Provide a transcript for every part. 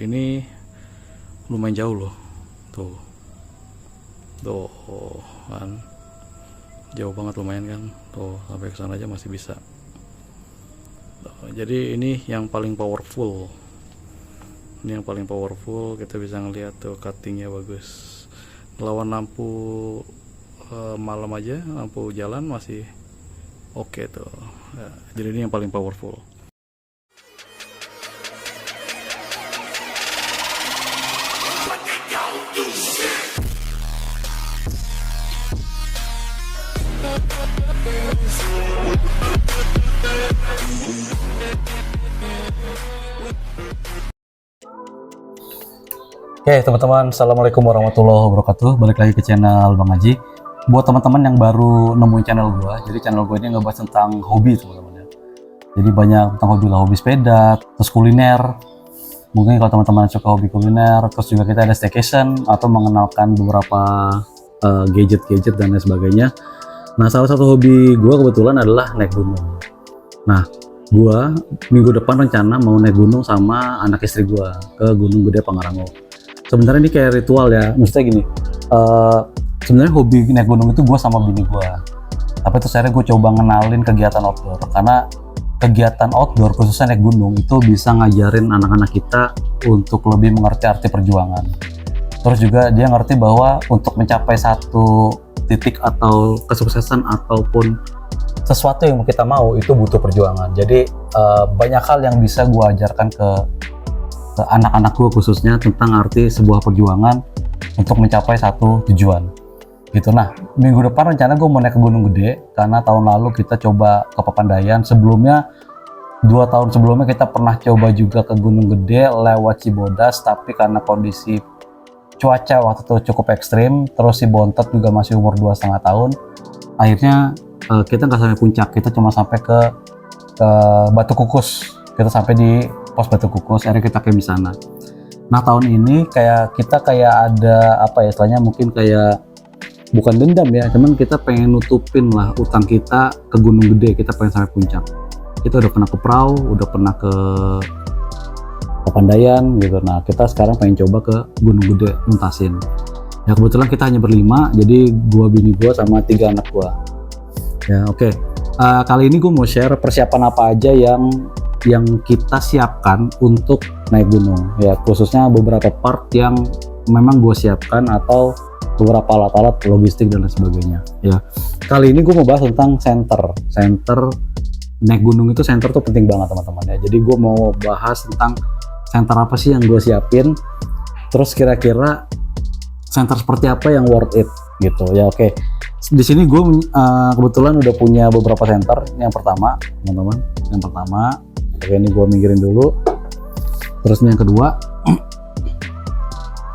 ini lumayan jauh loh, tuh kan, jauh banget lumayan kan, tuh sampai ke sana aja masih bisa. Jadi ini yang paling powerful, kita bisa ngeliat tuh cuttingnya bagus, lawan lampu malam aja, lampu jalan masih oke tuh ya, jadi ini yang paling powerful. Oke teman-teman, assalamualaikum warahmatullahi wabarakatuh. Balik lagi ke channel Bang Haji. Buat teman-teman yang baru nemuin channel gua, jadi channel gua ini ngebahas tentang hobi teman-teman ya. Jadi banyak tentang hobi lah, hobi sepeda, terus kuliner. Mungkin kalau teman-teman suka hobi kuliner, terus juga kita ada staycation atau mengenalkan beberapa gadget-gadget dan lain sebagainya. Nah, salah satu hobi gua kebetulan adalah naik gunung. Nah, gua minggu depan rencana mau naik gunung sama anak istri gua ke Gunung Gede Pangrango. Sebenarnya ini kayak ritual ya, maksudnya gini, sebenarnya hobi naik gunung itu gue sama bini gue, tapi terus akhirnya gue coba ngenalin kegiatan outdoor, karena kegiatan outdoor khususnya naik gunung itu bisa ngajarin anak-anak kita untuk lebih mengerti arti perjuangan. Terus juga dia ngerti bahwa untuk mencapai satu titik atau kesuksesan ataupun sesuatu yang kita mau itu butuh perjuangan. Jadi banyak hal yang bisa gue ajarkan ke anak-anak gue khususnya tentang arti sebuah perjuangan untuk mencapai satu tujuan gitu. Nah, minggu depan rencana gue mau naik ke Gunung Gede, karena tahun lalu kita coba ke Papandayan. Sebelumnya 2 tahun sebelumnya kita pernah coba juga ke Gunung Gede lewat Cibodas, tapi karena kondisi cuaca waktu itu cukup ekstrim, terus si Bontot juga masih umur 2,5 tahun, akhirnya kita nggak sampai puncak, kita cuma sampai ke Batu Kukus. Kita sampai di pos Batu Kukus, akhirnya kita camp di sana. Nah, tahun ini kita ada apa ya istilahnya, mungkin kayak bukan dendam ya, cuman kita pengen nutupin lah utang kita ke Gunung Gede. Kita pengen sampai puncak. Kita udah pernah ke Prau, udah pernah ke Papandayan gitu. Nah, kita sekarang pengen coba ke Gunung Gede nuntasin. Ya kebetulan kita hanya berlima, jadi gua, bini gua sama 3 anak gua. Ya oke. Kali ini gue mau share persiapan apa aja yang kita siapkan untuk naik gunung ya, khususnya beberapa part yang memang gue siapkan atau beberapa alat-alat logistik dan lain sebagainya ya. Kali ini gue mau bahas tentang center naik gunung. Itu center tuh penting banget teman-teman ya. Jadi gue mau bahas tentang center apa sih yang gue siapin, terus kira-kira center seperti apa yang worth it gitu ya. Oke, di sini gue kebetulan udah punya beberapa center. Yang pertama teman-teman, oke, ini gue minggirin dulu. Terus ini yang kedua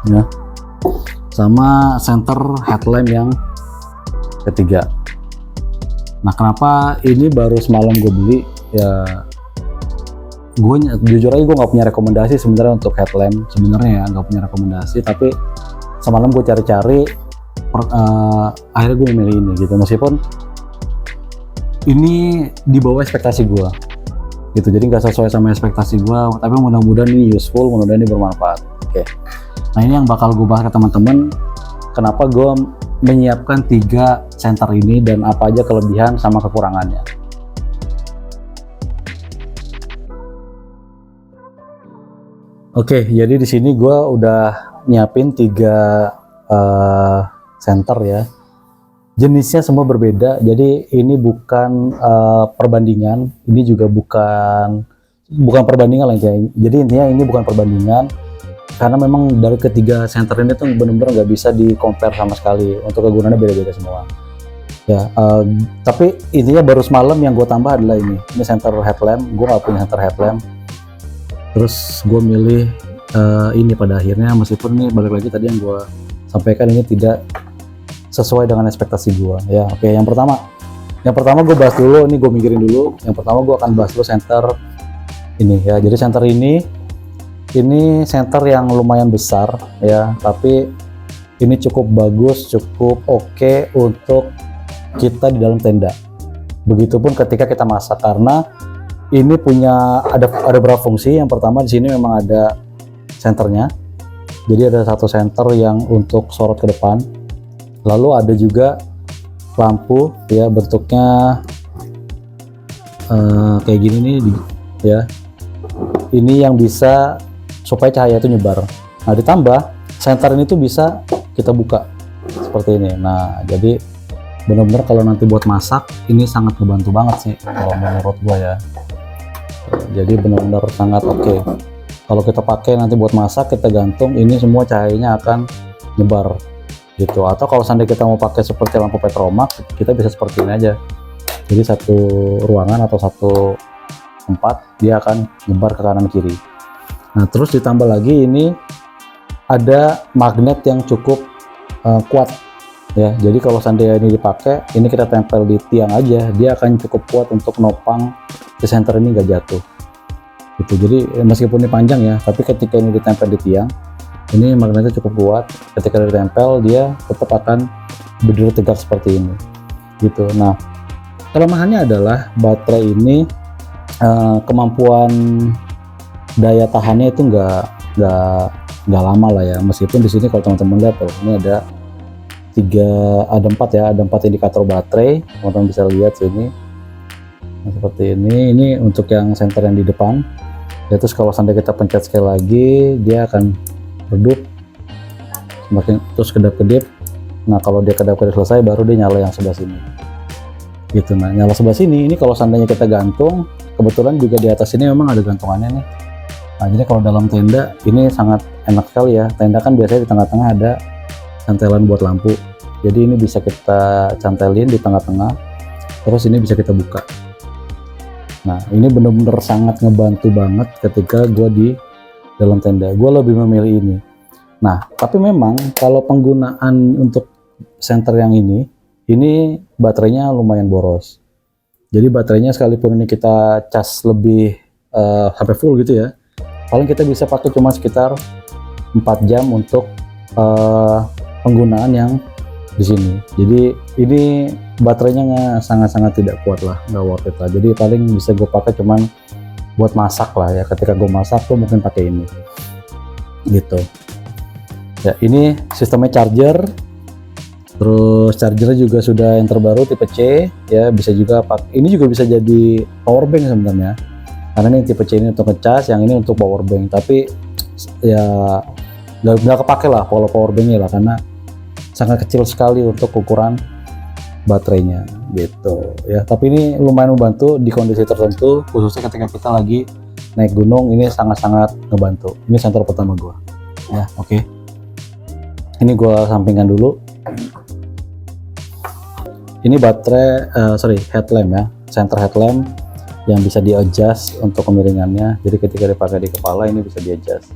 ya, sama center headlamp yang ketiga. Nah, kenapa ini baru semalam gue beli ya, gue jujur aja gue nggak punya rekomendasi sebenarnya untuk headlamp, sebenarnya ya nggak punya rekomendasi, tapi semalam gue cari-cari, akhirnya gue memilih ini gitu, meskipun ini di bawah ekspektasi gue gitu, jadi nggak sesuai sama ekspektasi gue, tapi mudah-mudahan ini useful, mudah-mudahan ini bermanfaat. Oke. Nah, ini yang bakal gue bahas ke teman-teman, kenapa gue menyiapkan 3 center ini dan apa aja kelebihan sama kekurangannya. Oke, jadi di sini gue udah nyiapin 3 center ya. Jenisnya semua berbeda, jadi ini bukan perbandingan, ini juga bukan perbandingan lah ya. Jadi intinya ini bukan perbandingan, karena memang dari ketiga center ini tuh benar-benar nggak bisa di compare sama sekali, untuk kegunaannya beda-beda semua. Ya, tapi intinya baru semalam yang gue tambah adalah ini center headlamp. Gue nggak punya center headlamp, terus gue milih ini pada akhirnya, meskipun ini balik lagi tadi yang gue sampaikan ini tidak sesuai dengan ekspektasi gue ya. Oke, yang pertama gue bahas dulu, ini gue mikirin dulu. Yang pertama gue akan bahas dulu center ini ya. Jadi center ini center yang lumayan besar ya, tapi ini cukup bagus, cukup oke untuk kita di dalam tenda. Begitupun ketika kita masak, karena ini punya ada beberapa fungsi. Yang pertama di sini memang ada senternya. Jadi ada satu senter yang untuk sorot ke depan, lalu ada juga lampu ya, bentuknya kayak gini nih ya. Ini yang bisa supaya cahaya itu nyebar. Nah, ditambah senter ini tuh bisa kita buka seperti ini. Nah, jadi benar-benar kalau nanti buat masak ini sangat ngebantu banget sih kalau menurut gua ya. Jadi benar-benar sangat oke. Kalau kita pakai nanti buat masak, kita gantung, ini semua cahayanya akan nyebar gitu. Atau kalau seandainya kita mau pakai seperti lampu petromax, kita bisa seperti ini aja. Jadi satu ruangan atau satu tempat dia akan nyebar ke kanan kiri. Nah, terus ditambah lagi ini ada magnet yang cukup kuat ya. Jadi kalau seandainya ini dipakai, ini kita tempel di tiang aja, dia akan cukup kuat untuk nopang si senter ini nggak jatuh gitu. Jadi meskipun ini panjang ya, tapi ketika ini ditempel di tiang, ini magnetnya cukup kuat. Ketika ditempel, dia tetap akan berdiri tegak seperti ini gitu. Nah, kelemahannya adalah baterai ini kemampuan daya tahannya itu nggak lama lah ya. Meskipun di sini kalau teman-teman lihat tuh, ini ada 4 indikator baterai, teman-teman bisa lihat sini. Nah, seperti ini untuk yang senter yang di depan ya. Terus kalau seandainya kita pencet sekali lagi, dia akan redup semakin terus kedap-kedip. Nah, kalau dia kedap-kedip selesai, baru dia nyala yang sebelah sini gitu. Nah, nyala sebelah sini, ini kalau seandainya kita gantung, kebetulan juga di atas ini memang ada gantungannya nih. Nah, jadi kalau dalam tenda ini sangat enak sekali ya. Tenda kan biasanya di tengah-tengah ada cantelan buat lampu, jadi ini bisa kita cantelin di tengah-tengah, terus ini bisa kita buka. Nah, ini bener-bener sangat ngebantu banget ketika gue di dalam tenda. Gue lebih memilih ini. Nah, tapi memang kalau penggunaan untuk senter yang ini baterainya lumayan boros. Jadi baterainya sekalipun ini kita cas lebih sampai full gitu ya, paling kita bisa pakai cuma sekitar 4 jam untuk penggunaan yang di sini. Jadi ini baterainya sangat-sangat tidak kuat lah, nggak worth it lah. Jadi paling bisa gue pakai cuman buat masak lah ya. Ketika gue masak tuh mungkin pakai ini gitu ya. Ini sistemnya charger, terus chargernya juga sudah yang terbaru tipe C ya. Bisa juga ini juga bisa jadi power bank sebenarnya, karena ini tipe C ini untuk ngecas, yang ini untuk power bank. Tapi ya nggak kepake lah power banknya lah, karena sangat kecil sekali untuk ukuran baterainya gitu ya. Tapi ini lumayan membantu di kondisi tertentu, khususnya ketika kita lagi naik gunung. Ini sangat-sangat ngebantu. Ini senter pertama gua ya. Oke. Ini gua sampingkan dulu. Ini baterai headlamp ya, center headlamp yang bisa di adjust untuk kemiringannya. Jadi ketika dipakai di kepala, ini bisa di adjust,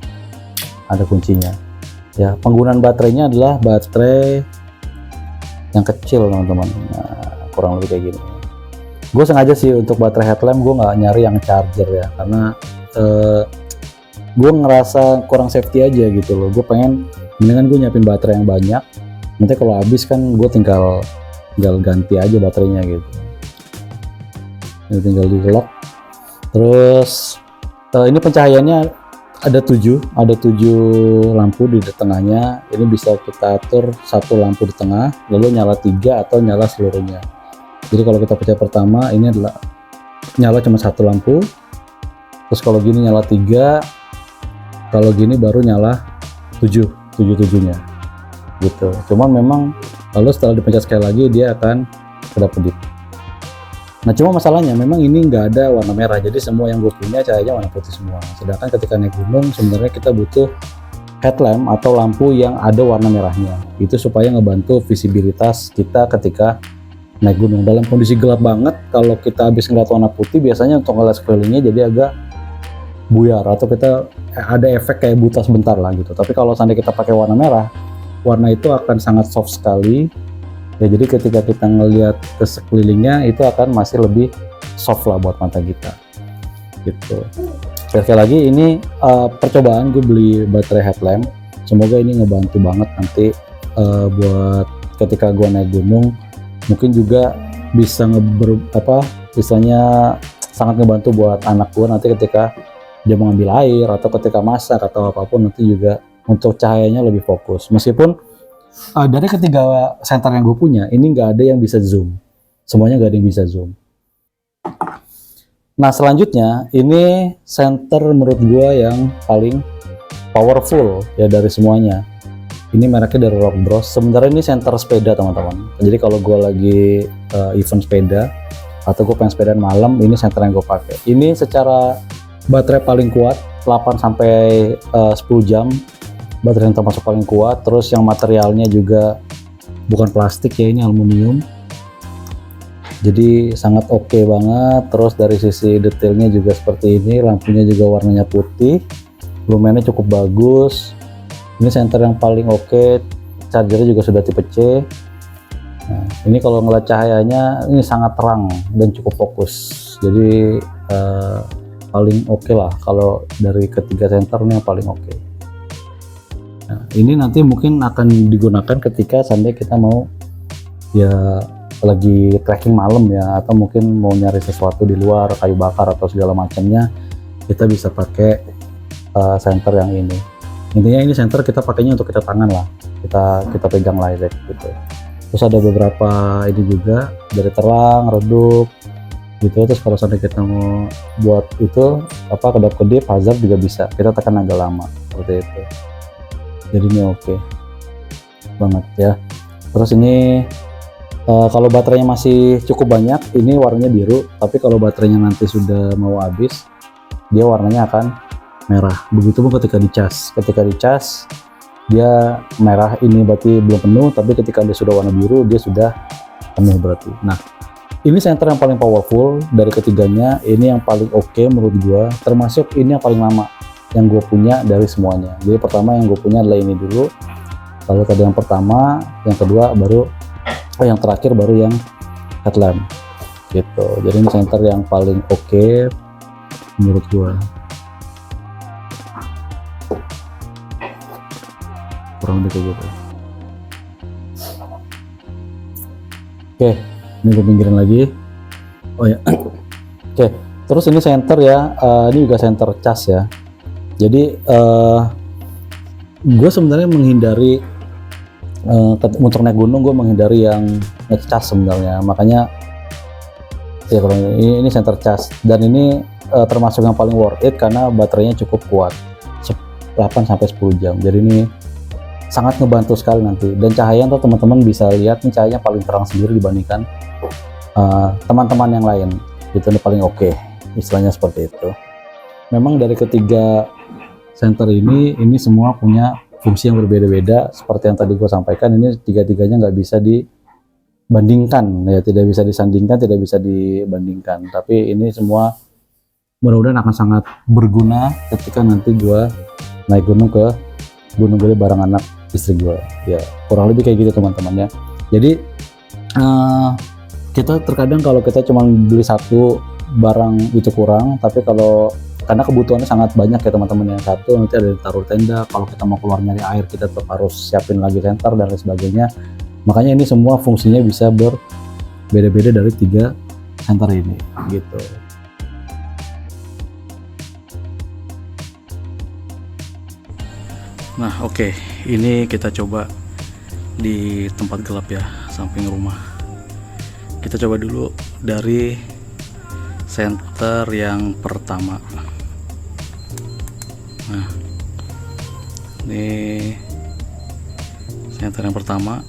ada kuncinya ya. Penggunaan baterainya adalah baterai yang kecil teman-teman. Nah, kurang lebih kayak gini. Gue sengaja sih untuk baterai headlamp gue nggak nyari yang charger ya, karena gue ngerasa kurang safety aja gitu loh. Gue pengen mendingan gue nyiapin baterai yang banyak, nanti kalau habis kan gue tinggal ganti aja baterainya gitu. Ini tinggal di lock. Terus ini pencahayaannya ada 7 lampu di tengahnya. Ini bisa kita atur satu lampu di tengah, lalu nyala 3 atau nyala seluruhnya. Jadi kalau kita pencet pertama, ini adalah nyala cuma satu lampu. Terus kalau gini nyala 3, kalau gini baru nyala 7-7-nya gitu. Cuman memang lalu setelah dipencet sekali lagi, dia akan kedap-kedip. Nah, cuma masalahnya memang ini nggak ada warna merah, jadi semua yang gue punya cahayanya warna putih semua. Sedangkan ketika naik gunung sebenarnya kita butuh headlamp atau lampu yang ada warna merahnya. Itu supaya ngebantu visibilitas kita ketika naik gunung. Dalam kondisi gelap banget, kalau kita habis ngeliat warna putih, biasanya untuk ngeliat sekelilingnya jadi agak buyar, atau kita ada efek kayak buta sebentar lah gitu. Tapi kalau seandainya kita pakai warna merah, warna itu akan sangat soft sekali. Ya, jadi ketika kita ngelihat ke sekelilingnya itu akan masih lebih soft lah buat mata kita gitu. Sekali lagi ini percobaan gue beli baterai headlamp, semoga ini ngebantu banget nanti buat ketika gue naik gunung. Mungkin juga bisa istilahnya sangat ngebantu buat anak gue nanti ketika dia mengambil air atau ketika masak atau apapun, nanti juga untuk cahayanya lebih fokus. Meskipun dari ketiga senter yang gue punya ini nggak ada yang bisa zoom, semuanya nggak ada yang bisa zoom. Nah selanjutnya ini senter menurut gue yang paling powerful ya dari semuanya. Ini mereknya dari Rock Bros. Sebenarnya ini senter sepeda teman-teman. Jadi kalau gue lagi event sepeda atau gue pengen sepedaan malam, ini senter yang gue pakai. Ini secara baterai paling kuat 8 sampai 10 jam. Baterai yang termasuk paling kuat. Terus yang materialnya juga bukan plastik ya, ini aluminium. Jadi sangat oke banget. Terus dari sisi detailnya juga seperti ini, lampunya juga warnanya putih, lumennya cukup bagus. Ini senter yang paling oke, chargernya juga sudah tipe C. Nah, ini kalau ngeliat cahayanya ini sangat terang dan cukup fokus. Jadi paling oke lah kalau dari ketiga senter ini yang paling oke. Nah, ini nanti mungkin akan digunakan ketika seandainya kita mau ya lagi trekking malam ya, atau mungkin mau nyari sesuatu di luar, kayu bakar atau segala macamnya, kita bisa pakai senter yang ini. Intinya ini senter kita pakainya untuk kita tangan lah, kita pegang layar gitu. Terus ada beberapa ini juga dari terang, redup gitu. Terus kalau sampai kita mau buat itu apa kedap-kedip hazard juga bisa, kita tekan agak lama seperti itu. Jadi ini oke banget ya. Terus ini kalau baterainya masih cukup banyak, ini warnanya biru. Tapi kalau baterainya nanti sudah mau habis, dia warnanya akan merah. Begitupun ketika dicas dia merah, ini berarti belum penuh. Tapi ketika dia sudah warna biru, dia sudah penuh berarti. Nah ini senter yang paling powerful dari ketiganya. Ini yang paling oke menurut gua, termasuk ini yang paling lama yang gue punya dari semuanya. Jadi pertama yang gue punya adalah ini dulu, lalu tadi yang pertama, yang kedua baru yang terakhir baru yang headlamp gitu. Jadi ini senter yang paling oke menurut gua. Kurang lebih kayak gitu. Oke, ini gue pinggirin lagi. Oh ya. Oke, terus ini senter ya, ini juga senter cas ya. Jadi gue sebenarnya menghindari untuk naik gunung, gue menghindari yang ngecas sebenarnya. Makanya ya ini senter cas, dan ini termasuk yang paling worth it karena baterainya cukup kuat, 8 sampai 10 jam. Jadi ini sangat ngebantu sekali nanti. Dan cahaya tuh teman-teman bisa lihat, ini cahayanya paling terang sendiri dibandingkan teman-teman yang lain. Itu ini paling oke, istilahnya seperti itu. Memang dari ketiga senter ini semua punya fungsi yang berbeda-beda. Seperti yang tadi gue sampaikan, ini tiga-tiganya nggak bisa dibandingkan ya, tidak bisa disandingkan, tidak bisa dibandingkan. Tapi ini semua mudah-mudahan akan sangat berguna ketika nanti gue naik gunung ke Gunung Gede bareng anak istri gue ya, kurang lebih kayak gitu teman-teman ya. Jadi kita terkadang kalau kita cuma beli satu barang itu kurang, tapi kalau karena kebutuhannya sangat banyak ya teman-teman, yang satu nanti ada taruh tenda, kalau kita mau keluar nyari air kita tetap harus siapin lagi senter dan lain sebagainya. Makanya ini semua fungsinya bisa berbeda-beda dari tiga senter ini gitu. Nah oke, ini kita coba di tempat gelap ya, samping rumah. Kita coba dulu dari senter yang pertama. Nah ini senter yang pertama,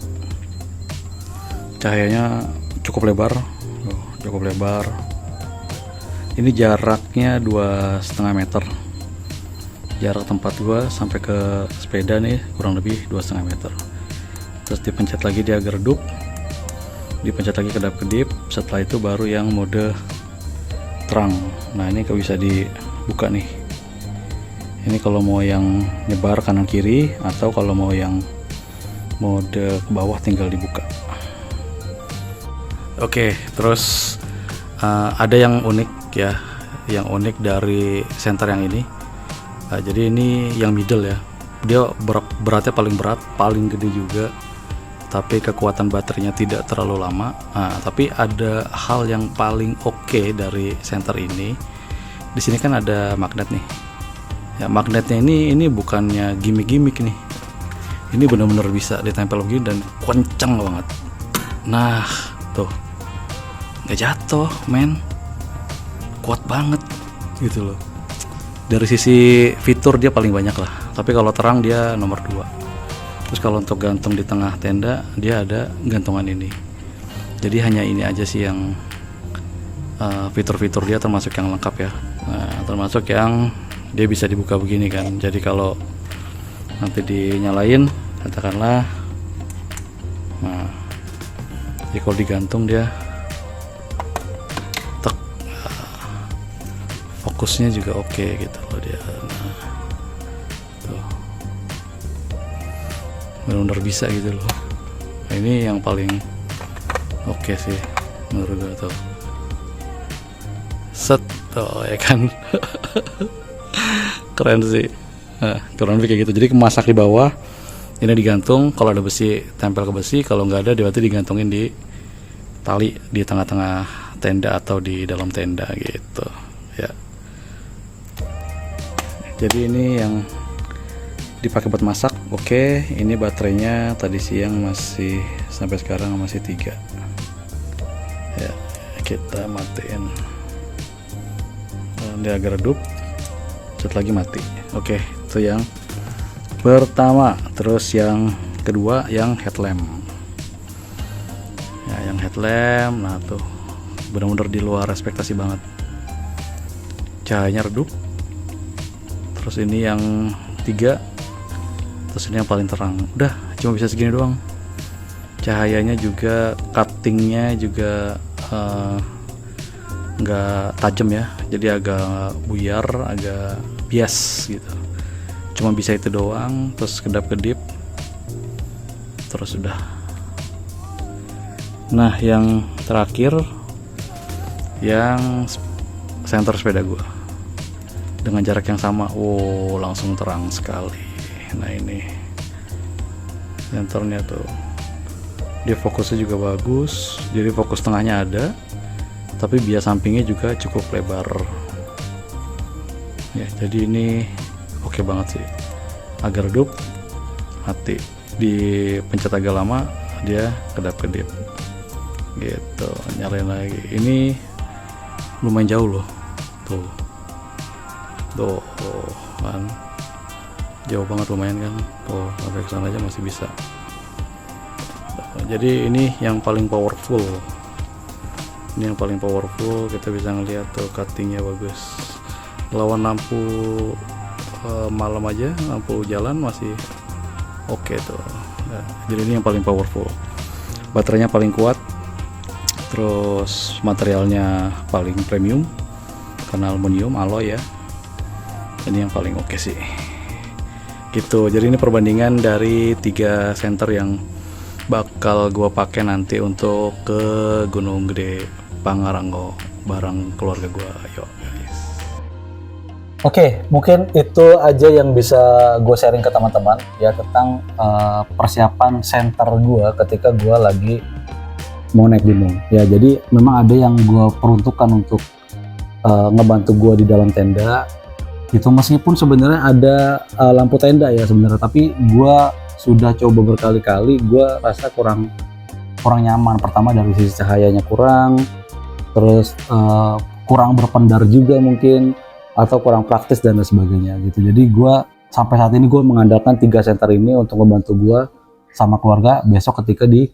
cahayanya cukup lebar, cukup lebar. Ini jaraknya 2,5 meter. Jarak tempat gua sampai ke sepeda nih kurang lebih 2,5 meter. Terus dipencet lagi dia agak redup, dipencet lagi kedap-kedip. Setelah itu baru yang mode terang. Nah ini bisa dibuka nih. Ini kalau mau yang nyebar kanan kiri, atau kalau mau yang mode ke bawah tinggal dibuka. Oke, terus ada yang unik ya, yang unik dari senter yang ini. Jadi ini yang middle ya, dia beratnya paling berat, paling gede juga, tapi kekuatan baterainya tidak terlalu lama. Tapi ada hal yang paling oke dari senter ini, di sini kan ada magnet nih. Ya magnetnya ini bukannya gimmick-gimmick nih. Ini benar-benar bisa ditempel begini dan kenceng banget. Nah, tuh. Nggak jatuh, men. Kuat banget gitu loh. Dari sisi fitur dia paling banyak lah. Tapi kalau terang dia nomor 2. Terus kalau untuk gantung di tengah tenda dia ada gantungan ini. Jadi hanya ini aja sih yang fitur-fitur dia termasuk yang lengkap ya. Nah, termasuk yang dia bisa dibuka begini kan. Jadi kalau nanti dinyalain katakanlah, nah jadi kalau digantung dia tek, fokusnya juga oke gitu loh dia. Nah, tuh benar-benar bisa gitu loh. Nah, ini yang paling oke sih menurut gue tuh. Set tuh ya kan. Keren sih. Nah, kurang lebih kayak gitu. Jadi kemasak di bawah, ini digantung. Kalau ada besi tempel ke besi, kalau nggak ada berarti digantungin di tali di tengah-tengah tenda atau di dalam tenda gitu ya. Jadi ini yang dipakai buat masak. Oke, ini baterainya tadi siang masih sampai sekarang masih 3 ya. Kita matiin, dia agak redup, set lagi mati. Oke, itu yang pertama. Terus yang kedua yang headlamp ya, yang headlamp. Nah tuh benar-benar di luar ekspektasi banget, cahayanya redup. Terus ini yang 3, terus ini yang paling terang. Udah cuma bisa segini doang. Cahayanya juga, cuttingnya juga nggak tajam ya, jadi agak buyar, agak bias gitu. Cuma bisa itu doang. Terus kedap-kedip, terus udah. Nah yang terakhir yang senter sepeda gua dengan jarak yang sama. Wow, langsung terang sekali. Nah ini senternya tuh, dia fokusnya juga bagus. Jadi fokus tengahnya ada, tapi bias sampingnya juga cukup lebar ya. Jadi ini oke banget sih. Agak redup, mati. Dipencet agak lama dia kedap-kedip gitu. Nyalain lagi. Ini lumayan jauh loh. Tuh kan, jauh banget, lumayan kan. Tuh sampai kesana aja masih bisa. Jadi ini yang paling powerful. Ini yang paling powerful. Kita bisa ngeliat tuh cuttingnya bagus. Lawan lampu malam aja, lampu jalan masih oke tuh. Nah, jadi ini yang paling powerful. Baterainya paling kuat. Terus materialnya paling premium karena aluminium alloy ya. Ini yang paling oke sih. Gitu. Jadi ini perbandingan dari 3 senter yang bakal gua pakai nanti untuk ke Gunung Gede Pangrango bareng keluarga gua. Yuk guys. Oke, mungkin itu aja yang bisa gue sharing ke teman-teman ya tentang persiapan senter gua ketika gua lagi mau naik gunung ya. Jadi memang ada yang gua peruntukkan untuk ngebantu gua di dalam tenda itu, meskipun sebenarnya ada lampu tenda ya sebenarnya, tapi gua sudah coba berkali-kali, gue rasa kurang nyaman. Pertama dari sisi cahayanya kurang, terus kurang berpendar juga mungkin, atau kurang praktis dan lain sebagainya gitu. Jadi gue sampai saat ini gue mengandalkan 3 senter ini untuk membantu gue sama keluarga besok ketika di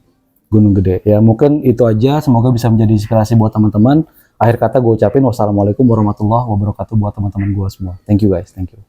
Gunung Gede ya. Mungkin itu aja, semoga bisa menjadi inspirasi buat teman-teman. Akhir kata gue ucapin wassalamualaikum warahmatullahi wabarakatuh buat teman-teman gue semua. Thank you guys, thank you.